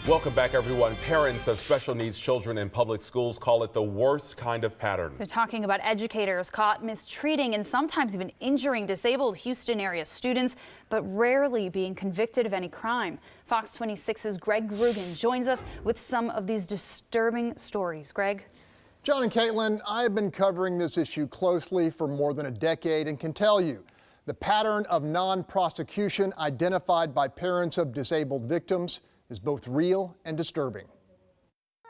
Welcome back, everyone. Parents of special needs children in public schools call it the worst kind of pattern. They're talking about educators caught mistreating and sometimes even injuring disabled Houston area students, but rarely being convicted of any crime. Fox 26's Greg Groogan joins us with some of these disturbing stories. Greg? John and Caitlin, I have been covering this issue closely for more than a decade and can tell you the pattern of non-prosecution identified by parents of disabled victims is both real and disturbing.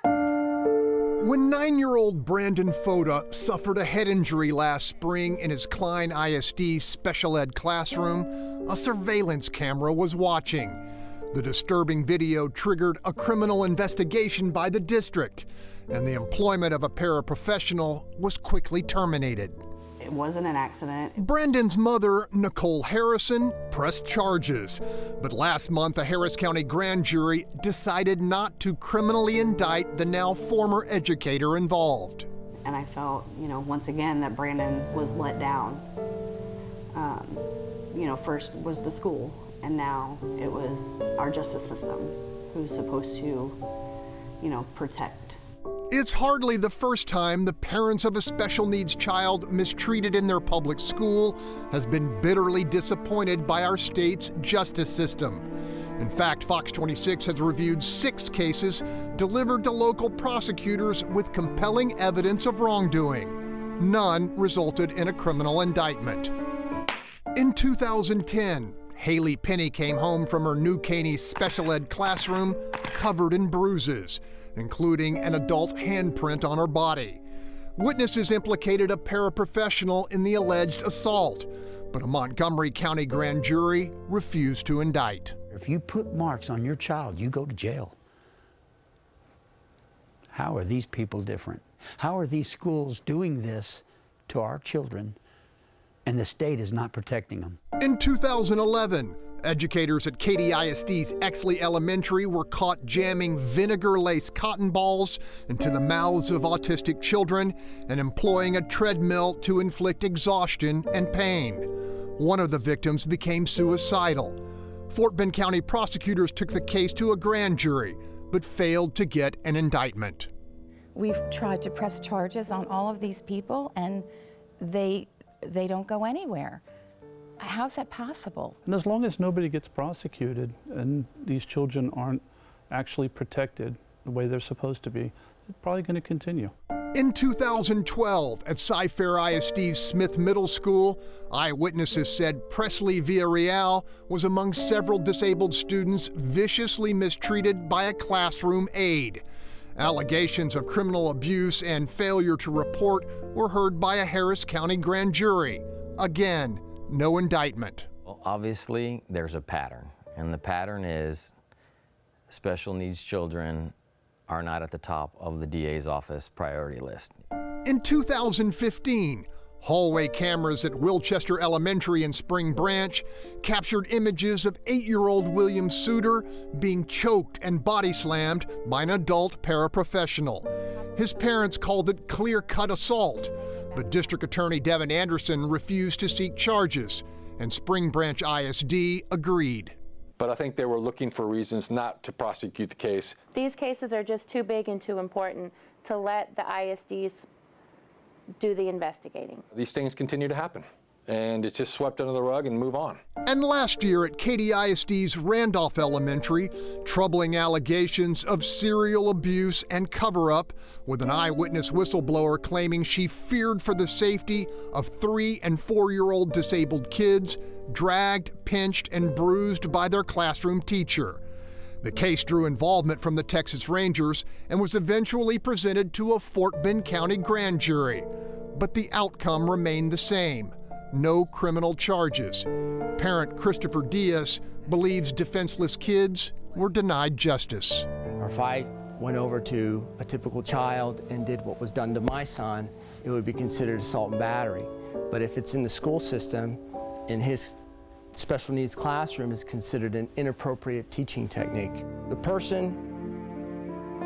When 9-year-old Brandon Foda suffered a head injury last spring in his Klein ISD special ed classroom, a surveillance camera was watching. The disturbing video triggered a criminal investigation by the district, and the employment of a paraprofessional was quickly terminated. It wasn't an accident. Brandon's mother, Nicole Harrison, pressed charges. But last month, a Harris County grand jury decided not to criminally indict the now former educator involved. And I felt, once again that Brandon was let down. First was the school, and now it was our justice system who's supposed to, protect. It's hardly the first time the parents of a special needs child mistreated in their public school has been bitterly disappointed by our state's justice system. In fact, Fox 26 has reviewed 6 cases delivered to local prosecutors with compelling evidence of wrongdoing. None resulted in a criminal indictment. In 2010, Haley Penny came home from her New Caney special ed classroom covered in bruises, including an adult handprint on her body. Witnesses implicated a paraprofessional in the alleged assault, but a Montgomery County grand jury refused to indict. If you put marks on your child, you go to jail. How are these people different? How are these schools doing this to our children, and the state is not protecting them? In 2011, educators at Katy ISD's Exley Elementary were caught jamming vinegar-laced cotton balls into the mouths of autistic children and employing a treadmill to inflict exhaustion and pain. One of the victims became suicidal. Fort Bend County prosecutors took the case to a grand jury, but failed to get an indictment. We've tried to press charges on all of these people, and they don't go anywhere. How's that possible? And as long as nobody gets prosecuted and these children aren't actually protected the way they're supposed to be, it's probably going to continue. In 2012, at Cy-Fair ISD's Smith Middle School, eyewitnesses said Presley Villarreal was among several disabled students viciously mistreated by a classroom aide. Allegations of criminal abuse and failure to report were heard by a Harris County grand jury. Again, no indictment. Well, obviously, there's a pattern, and the pattern is special needs children are not at the top of the DA's office priority list. In 2015, hallway cameras at Wilchester Elementary in Spring Branch captured images of 8-year-old William Suter being choked and body slammed by an adult paraprofessional. His parents called it clear-cut assault, but District Attorney Devin Anderson refused to seek charges, and Spring Branch ISD agreed. But I think they were looking for reasons not to prosecute the case. These cases are just too big and too important to let the ISDs do the investigating. These things continue to happen, and it's just swept under the rug and move on. And last year at Katy ISD's Randolph Elementary, troubling allegations of serial abuse and cover-up, with an eyewitness whistleblower claiming she feared for the safety of 3- and 4-year-old disabled kids dragged, pinched, and bruised by their classroom teacher. The case drew involvement from the Texas Rangers and was eventually presented to a Fort Bend County grand jury. But the outcome remained the same: no criminal charges. Parent Christopher Diaz believes defenseless kids were denied justice. Or if I went over to a typical child and did what was done to my son, it would be considered assault and battery. But if it's in the school system, in his special needs classroom, is considered an inappropriate teaching technique. The person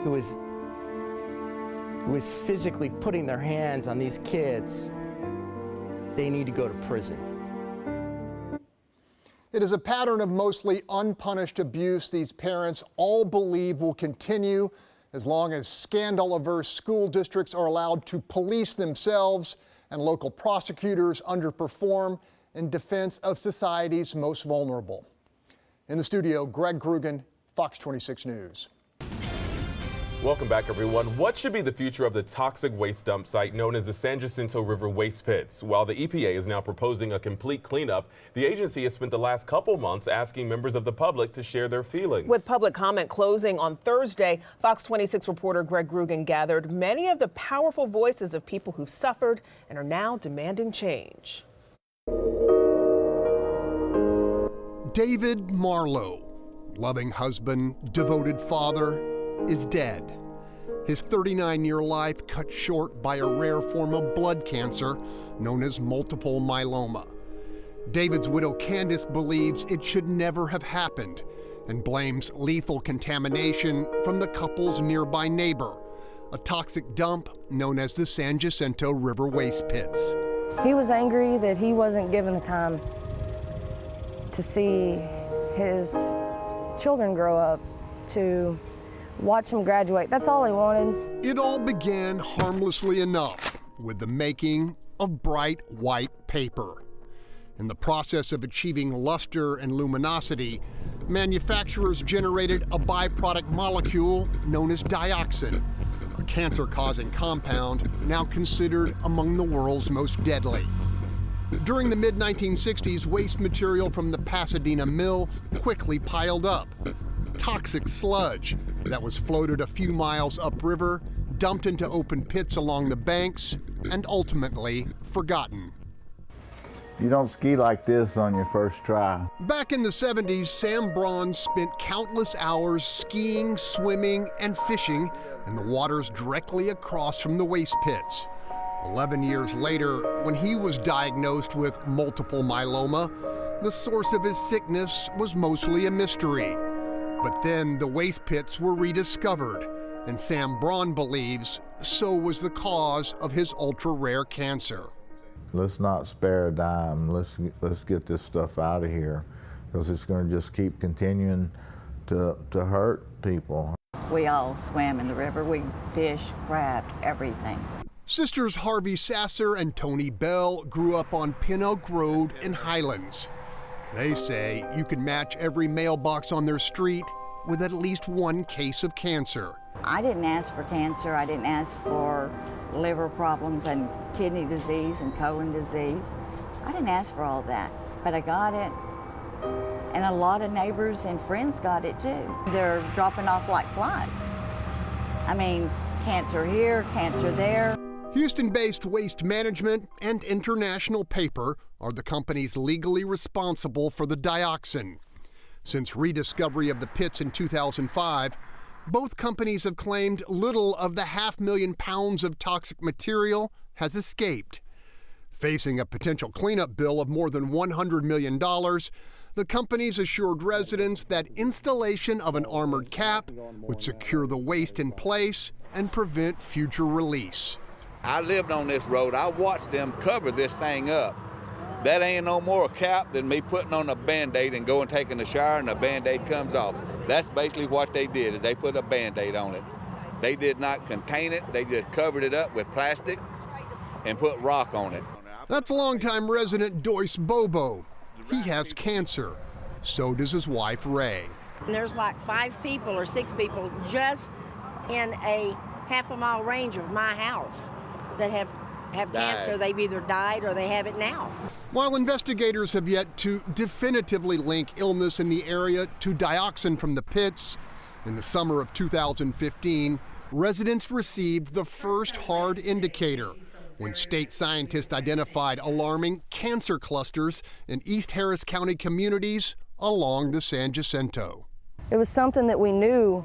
who is physically putting their hands on these kids, they need to go to prison. It is a pattern of mostly unpunished abuse these parents all believe will continue as long as scandal-averse school districts are allowed to police themselves and local prosecutors underperform in defense of society's most vulnerable. In the studio, Greg Groogan, Fox 26 News. Welcome back, everyone. What should be the future of the toxic waste dump site known as the San Jacinto River Waste Pits? While the EPA is now proposing a complete cleanup, the agency has spent the last couple months asking members of the public to share their feelings. With public comment closing on Thursday, Fox 26 reporter Greg Groogan gathered many of the powerful voices of people who've suffered and are now demanding change. David Marlowe, loving husband, devoted father, is dead. His 39-year life cut short by a rare form of blood cancer known as multiple myeloma. David's widow Candace believes it should never have happened and blames lethal contamination from the couple's nearby neighbor, a toxic dump known as the San Jacinto River Waste Pits. He was angry that he wasn't given the time to see his children grow up, to watch them graduate. That's all he wanted. It all began harmlessly enough with the making of bright white paper. In the process of achieving luster and luminosity, manufacturers generated a byproduct molecule known as dioxin, a cancer-causing compound now considered among the world's most deadly. During the mid-1960s, waste material from the Pasadena mill quickly piled up. Toxic sludge that was floated a few miles upriver, dumped into open pits along the banks, and ultimately forgotten. You don't ski like this on your first try. Back in the 70s, Sam Braun spent countless hours skiing, swimming, and fishing in the waters directly across from the waste pits. 11 years later, when he was diagnosed with multiple myeloma, the source of his sickness was mostly a mystery. But then the waste pits were rediscovered, and Sam Braun believes so was the cause of his ultra-rare cancer. Let's not spare a dime. Let's get this stuff out of here, because it's going to just keep continuing to hurt people. We all swam in the river. We fished, crabbed, everything. Sisters Harvey Sasser and Tony Bell grew up on Pin Oak Road in Highlands. They say you can match every mailbox on their street with at least one case of cancer. I didn't ask for cancer. I didn't ask for liver problems and kidney disease and colon disease. I didn't ask for all that, but I got it. And a lot of neighbors and friends got it too. They're dropping off like flies. I mean, cancer here, cancer there. Houston-based Waste Management and International Paper are the companies legally responsible for the dioxin. Since rediscovery of the pits in 2005, both companies have claimed little of the 500,000 pounds of toxic material has escaped. Facing a potential cleanup bill of more than $100 million, the companies assured residents that installation of an armored cap would secure the waste in place and prevent future release. I lived on this road. I watched them cover this thing up. That ain't no more a cap than me putting on a Band-Aid and going taking a shower and the Band-Aid comes off. That's basically what they did, is they put a Band-Aid on it. They did not contain it. They just covered it up with plastic and put rock on it. That's longtime resident Doyce Bobo. He has cancer. So does his wife, Ray. And there's like 5 people or 6 people just in a half-a-mile range of my house that have cancer. They've either died or they have it now. While investigators have yet to definitively link illness in the area to dioxin from the pits, in the summer of 2015, residents received the first hard indicator when state scientists identified alarming cancer clusters in East Harris County communities along the San Jacinto. It was something that we knew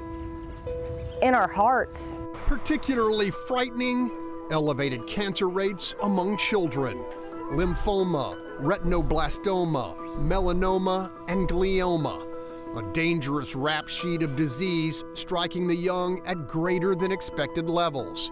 in our hearts. Particularly frightening, elevated cancer rates among children, lymphoma, retinoblastoma, melanoma, and glioma, a dangerous rap sheet of disease striking the young at greater than expected levels.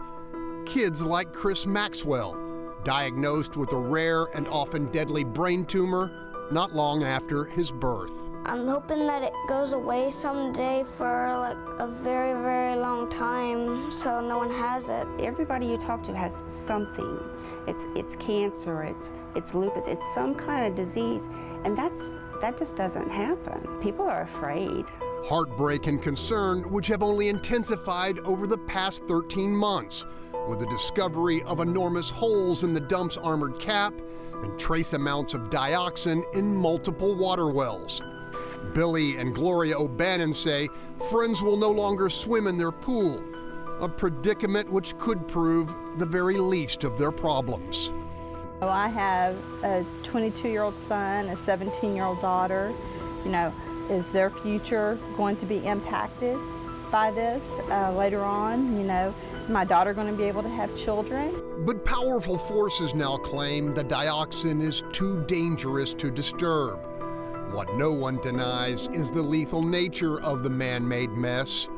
Kids like Chris Maxwell, diagnosed with a rare and often deadly brain tumor, not long after his birth. I'm hoping that it goes away someday for like a very, very long time so no one has it. Everybody you talk to has something. It's cancer, it's lupus, it's some kind of disease, and that just doesn't happen. People are afraid. Heartbreak and concern which have only intensified over the past 13 months with the discovery of enormous holes in the dump's armored cap and trace amounts of dioxin in multiple water wells. Billy and Gloria O'Bannon say friends will no longer swim in their pool, a predicament which could prove the very least of their problems. I have a 22-year-old son, a 17-year-old daughter. You know, is their future going to be impacted by this later on? You know, is my daughter going to be able to have children? But powerful forces now claim the dioxin is too dangerous to disturb. What no one denies is the lethal nature of the man-made mess.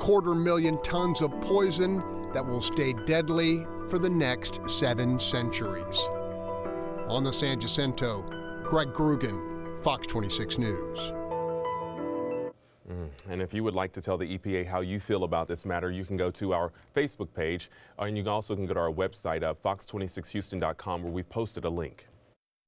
250,000 tons of poison that will stay deadly for the next 7 centuries. On the San Jacinto, Greg Groogan, Fox 26 News. And if you would like to tell the EPA how you feel about this matter, you can go to our Facebook page, and you also can go to our website, fox26houston.com, where we've posted a link.